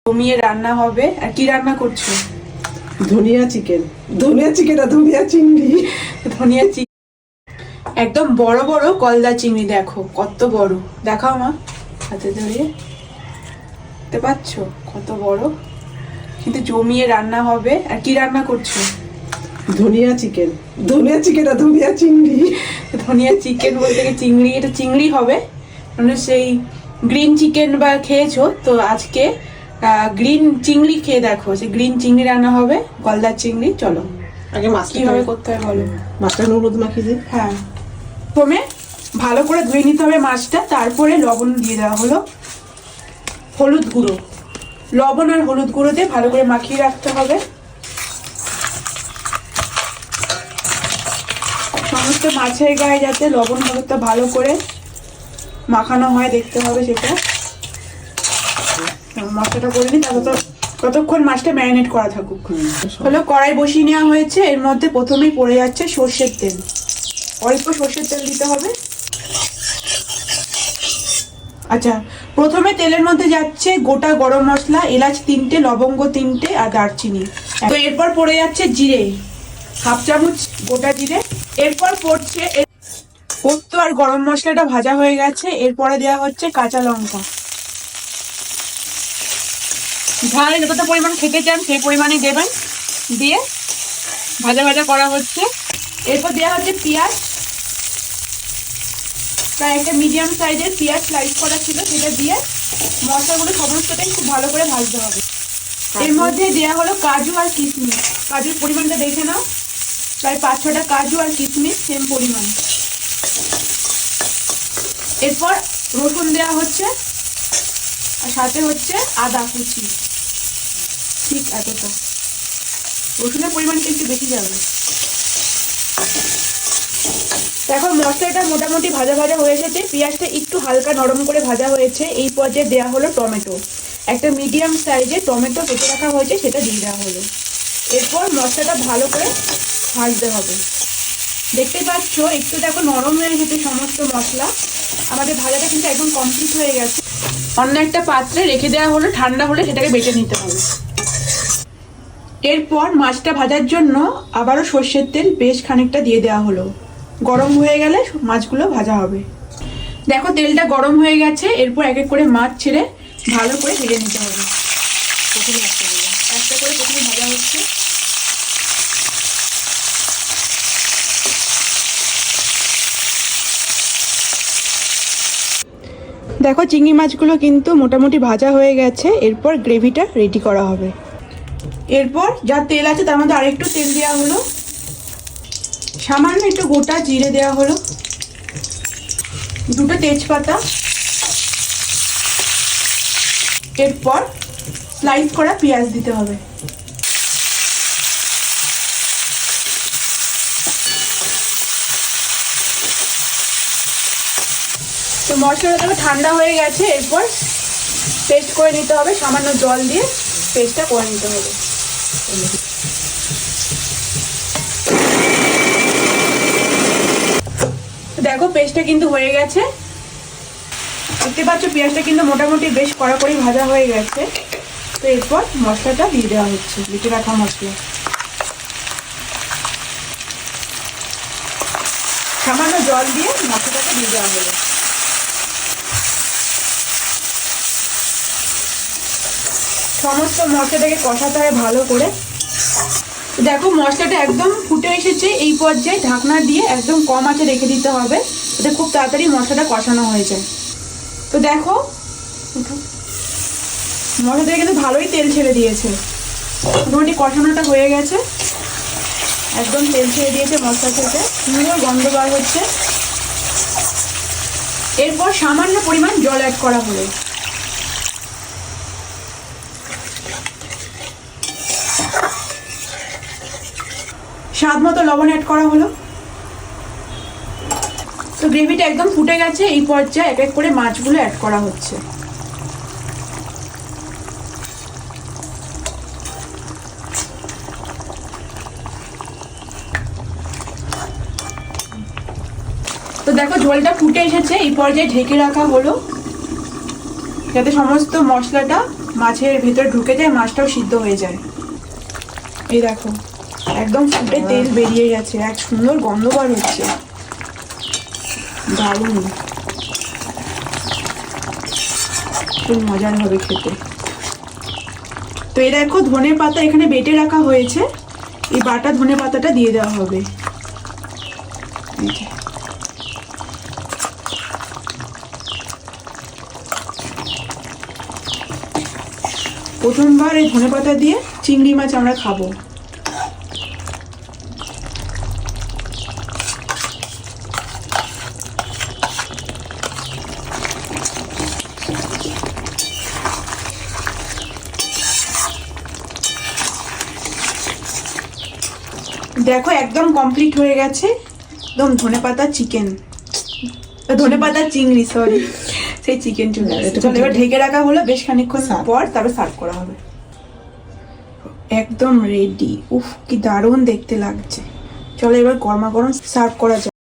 জমিয়ে রান্না হবে। আর কি রান্না করছো? ধনিয়া চিকেন আর ধনিয়া চিংড়ি। ধনিয়া চিকেন, একদম বড় বড় গলদা চিংড়ি। দেখো কত বড়, দেখাও মা হাতে ধরিয়ে, দেখতে পাচ্ছ কত বড়। কিন্তু জমিয়ে রান্না হবে। আর কি রান্না করছো? ধনিয়া চিকেন আর ধনিয়া চিংড়ি। ধনিয়া চিকেন বলতে গিয়ে চিংড়ি, এটা চিংড়ি হবে। মানে সেই গ্রিন চিকেন বা খেয়েছো তো, আজকে গ্রিন চিংড়ি খেয়ে দেখো। সেই গ্রিন চিংড়ি রান্না হবে, গলদা চিংড়ি। চলো আগে মাছটা কিভাবে করতে হয় বলো। মাছটা হলুদ মাখিয়ে দিই। হ্যাঁ, প্রথমে ভালো করে ধুয়ে নিতে হবে মাছটা, তারপরে লবণ দিয়ে দেওয়া হলো, হলুদ গুঁড়ো, লবণ আর হলুদ গুঁড়ো দিয়ে ভালো করে মাখিয়ে রাখতে হবে। সমস্ত মাছের গায়ে যাতে লবণ হলুদটা ভালো করে মাখানো হয় দেখতে হবে সেটা। মশলাটা করে নিই, তারপর ততক্ষণ মাছটা ম্যারিনেট করা থাকুক। হলো কড়াই বসিয়ে নেওয়া হয়েছে, এর মধ্যে প্রথমেই পড়ে যাচ্ছে সর্ষের তেল। অল্প সর্ষের তেল দিতে হবে। আচ্ছা, প্রথমে তেলের মধ্যে যাচ্ছে গোটা গরম মশলা, এলাচ 3টে, লবঙ্গ 3টে আর দারচিনি। তো এরপর পড়ে যাচ্ছে জিরে, হাফ চামচ গোটা জিরে। এরপর পড়ছে পোস্ত আর গরম মশলাটা ভাজা হয়ে গেছে। এরপরে দেওয়া হচ্ছে কাঁচা লঙ্কা। ঝাল যতটা পরিমাণ খেতে চান সেই পরিমাণে দেবেন, দিয়ে ভাজা ভাজা করা হচ্ছে। এরপর দেওয়া হচ্ছে পেঁয়াজ, প্রায় একটা মিডিয়াম সাইজের পেঁয়াজ স্লাইস করা ছিল, সেটা দিয়ে মশলাগুলো সমস্তটাই খুব ভালো করে ভাজতে হবে। এর মধ্যে দেওয়া হলো কাজু আর কিশমিশ। কাজুর পরিমাণটা দেখে নাও, প্রায় 5-6টা কাজু আর কিশমিশ সেম পরিমাণ। এরপর রসুন দেওয়া হচ্ছে, আর সাথে হচ্ছে আদা কুচি, ঠিক এতটা। রসুনের পরিমাণটা একটু বেশি যাবে। দেখো মশলাটা মোটামুটি ভাজা ভাজা হয়ে এসেছে, পেঁয়াজটা একটু হালকা নরম করে ভাজা হয়েছে। এই পর্যায়ে দেওয়া হলো টমেটো, একটা মিডিয়াম সাইজে টমেটো কেটে রাখা হয়েছে, সেটা দিয়ে দেওয়া হলো। এরপর মশলাটা ভালো করে ভাজতে হবে। দেখতে পাচ্ছ একটু দেখো নরম হয়ে গেছে সমস্ত মশলা। আমাদের ভাজাটা কিন্তু একদম কমপ্লিট হয়ে গেছে। অন্য একটা পাত্রে রেখে দেওয়া হলো, ঠান্ডা হলে সেটাকে বেটে নিতে হবে। এরপর মাছটা ভাজার জন্য আবারও সর্ষের তেল বেশ খানিকটা দিয়ে দেওয়া হলো। গরম হয়ে গেলে মাছগুলো ভাজা হবে। দেখো তেলটা গরম হয়ে গেছে। এরপর এক এক করে মাছ ছেড়ে ভালো করে ভেজে নিতে হবে। প্রথমে একটা করে প্রথমে ভাজা হচ্ছে। দেখো চিংড়ি মাছগুলো কিন্তু মোটামুটি ভাজা হয়ে গেছে। এরপর গ্রেভিটা রেডি করা হবে। এরপর যা তেল আছে তার মধ্যে আরেকটু তেল দেওয়া হলো, সামান্য একটু গোটা জিরে দেওয়া হলো, 2টো তেজপাতা। এরপর স্লাইস করা পেঁয়াজ দিতে হবে। তো মশলাটা ঠান্ডা হয়ে গেছে। এরপর পেস্ট করে নিতে হবে, সামান্য জল দিয়ে পেস্টটা করে নিতে হবে। দেখো পেস্টটা কিন্তু হয়ে গেছে। দেখতে পাচ্ছ পেঁয়াজটা কিন্তু মোটামুটি বেশ কড়াকড়ি ভাজা হয়ে গেছে। তো এরপর মশলাটা দিয়ে দেওয়া হচ্ছে, বেটে রাখা মশলা। সামান্য জল দিয়ে মশলাটাকে দিয়ে দেওয়া হলো। সমস্ত মশলাটাকে কষাতে হয় ভালো করে। দেখো মশলাটা একদম ফুটে এসেছে। এই পর্যায়ে ঢাকনা দিয়ে একদম কম আঁচে রেখে দিতে হবে, যাতে খুব তাড়াতাড়ি মশলাটা কষানো হয়ে যায়। তো দেখো মশলা থেকে কিন্তু ভালোই তেল ছেড়ে দিয়েছে, মোটামুটি কষানোটা হয়ে গেছে। একদম তেল ছেড়ে দিয়েছে মশলা থেকে, সুন্দর গন্ধ বার হচ্ছে। এরপর সামান্য পরিমাণ জল অ্যাড করা হলো। স্বাদ মতো লবণ অ্যাড করা হলো। তো গ্রেভিটা একদম ফুটে গেছে। এই পর্যায়ে এক এক করে মাছগুলো অ্যাড করা হচ্ছে। তো দেখো ঝোলটা ফুটে এসেছে। এই পর্যায়ে ঢেকে রাখা হলো, যাতে সমস্ত মশলাটা মাছের ভেতরে ঢুকে যায়, মাছটাও সিদ্ধ হয়ে যায়। এই দেখো একদম ফুটে তেল বেরিয়ে গেছে, এক সুন্দর গন্ধ বার হচ্ছে, দারুণ, খুব মজার হবে খেতে। তো এই দেখো ধনে পাতা এখানে বেটে রাখা হয়েছে, এই বাটা ধনে পাতাটা দিয়ে দেওয়া হবে। এই যে। প্রথমবার এই ধনে পাতা দিয়ে চিংড়ি মাছ আমরা খাবো। দেখো একদম কমপ্লিট হয়ে গেছে, একদম ধনেপাতা চিকেন, ধনেপাতা চিংড়ি, সরি, সেই চিকেন চলে আসছে। চলো এবার ঢেকে রাখা হলো, বেশ খানিকক্ষণ পর তারপর সার্ভ করা হবে। একদম রেডি। উফ কি দারুণ দেখতে লাগছে। চলো এবার গরমা গরম সার্ভ করা যাক।